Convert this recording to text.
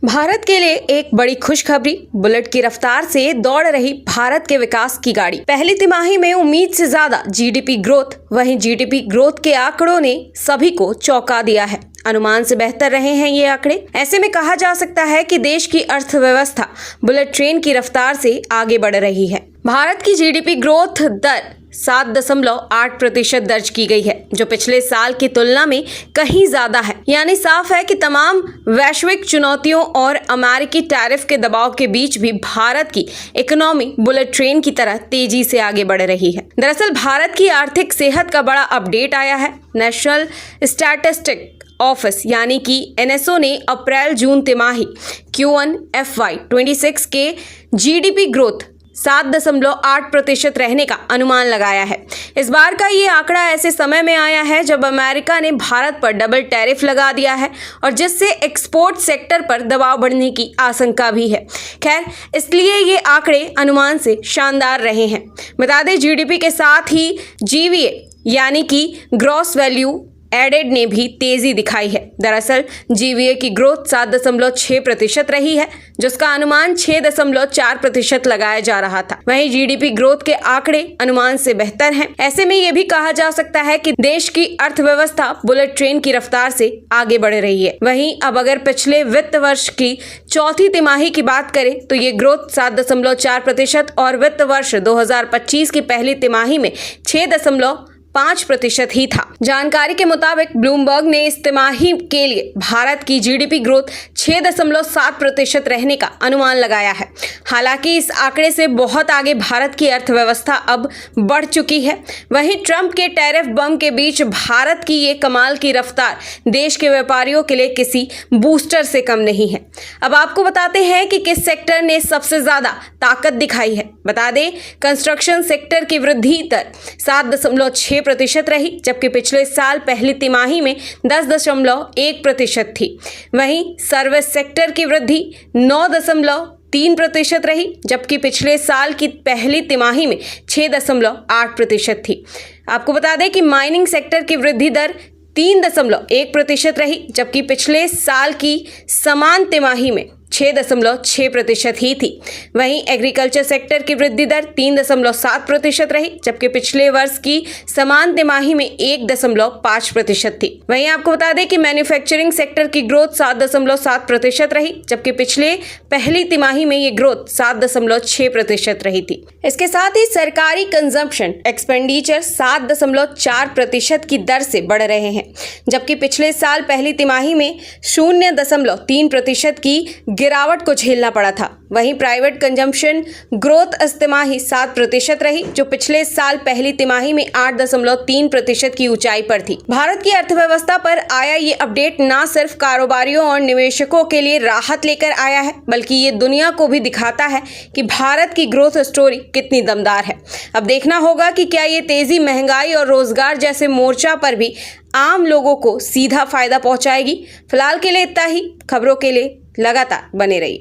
भारत के लिए एक बड़ी खुशखबरी। बुलेट की रफ्तार से दौड़ रही भारत के विकास की गाड़ी। पहली तिमाही में उम्मीद से ज्यादा जीडीपी ग्रोथ। वहीं जीडीपी ग्रोथ के आंकड़ों ने सभी को चौंका दिया है। अनुमान से बेहतर रहे हैं ये आंकड़े। ऐसे में कहा जा सकता है कि देश की अर्थव्यवस्था बुलेट ट्रेन की रफ्तार से आगे बढ़ रही है। भारत की जीडीपी ग्रोथ दर 7.8% दर्ज की गई है, जो पिछले साल की तुलना में कहीं ज्यादा है। यानी साफ है कि तमाम वैश्विक चुनौतियों और अमेरिकी टैरिफ के दबाव के बीच भी भारत की इकोनॉमी बुलेट ट्रेन की तरह तेजी से आगे बढ़ रही है। दरअसल भारत की आर्थिक सेहत का बड़ा अपडेट आया है। नेशनल स्टैटिस्टिक्स ऑफिस यानी कि एनएसओ ने अप्रैल जून तिमाही Q1 FY26 के जीडीपी ग्रोथ 7.8% रहने का अनुमान लगाया है। इस बार का ये आंकड़ा ऐसे समय में आया है जब अमेरिका ने भारत पर डबल टैरिफ लगा दिया है और जिससे एक्सपोर्ट सेक्टर पर दबाव बढ़ने की आशंका भी है। खैर, इसलिए ये आंकड़े अनुमान से शानदार रहे हैं। बता दें, जीडीपी के साथ ही GVA यानी कि ग्रॉस वैल्यू एडेड ने भी तेजी दिखाई है। दरअसल GVA की ग्रोथ 7.6% रही है, जिसका अनुमान 6.4% लगाया जा रहा था। वहीं जीडीपी ग्रोथ के आंकड़े अनुमान से बेहतर हैं। ऐसे में यह भी कहा जा सकता है कि देश की अर्थव्यवस्था बुलेट ट्रेन की रफ्तार से आगे बढ़ रही है। वहीं अब अगर पिछले वित्त वर्ष की चौथी तिमाही की बात करें तो ये ग्रोथ 7.4% और वित्त वर्ष 2025 की पहली तिमाही में 6.5% ही था। जानकारी के मुताबिक ब्लूमबर्ग ने इस तिमाही के लिए भारत की जीडीपी ग्रोथ 6.7% रहने का अनुमान लगाया है। हालांकि इस आंकड़े से बहुत आगे भारत की अर्थव्यवस्था अब बढ़ चुकी है। वहीं ट्रंप के टैरिफ बम के बीच भारत की ये कमाल की रफ्तार देश के व्यापारियों के लिए किसी बूस्टर से कम नहीं है। अब आपको बताते हैं कि किस सेक्टर ने सबसे ज्यादा ताकत दिखाई है। बता दें, कंस्ट्रक्शन सेक्टर की वृद्धि दर 7.6% रही, जबकि पिछले साल पहली तिमाही में 10.1% थी। वहीं सर्विस सेक्टर की वृद्धि 9.3% रही, जबकि पिछले साल की पहली तिमाही में 6.8% थी। आपको बता दें कि माइनिंग सेक्टर की वृद्धि दर 3.1% रही, जबकि पिछले साल की समान तिमाही में 6.6% ही थी। वहीं एग्रीकल्चर सेक्टर की वृद्धि दर 3.7% रही, जबकि पिछले वर्ष की समान तिमाही में 1.5% थी। वहीं आपको बता दें कि मैन्युफैक्चरिंग सेक्टर की ग्रोथ 7.7% रही, जबकि पिछले पहली तिमाही में ये ग्रोथ 7.6% रही थी। इसके साथ ही सरकारी कंजम्पशन एक्सपेंडिचर 7.4% की दर से बढ़ रहे हैं, जबकि पिछले साल पहली तिमाही में 0.3% की गिरावट को झेलना पड़ा था। वहीं प्राइवेट कंजम्पशन ग्रोथ तिमाही 7% रही, जो पिछले साल पहली तिमाही में 8.3% की ऊंचाई पर थी। भारत की अर्थव्यवस्था पर आया ये अपडेट न सिर्फ कारोबारियों और निवेशकों के लिए राहत लेकर आया है, बल्कि ये दुनिया को भी दिखाता है कि भारत की ग्रोथ स्टोरी कितनी दमदार है। अब देखना होगा कि क्या ये तेजी महंगाई और रोजगार जैसे मोर्चा पर भी आम लोगों को सीधा फायदा पहुंचाएगी। फिलहाल के लिए इतना ही। खबरों के लिए लगातार बने रहिए।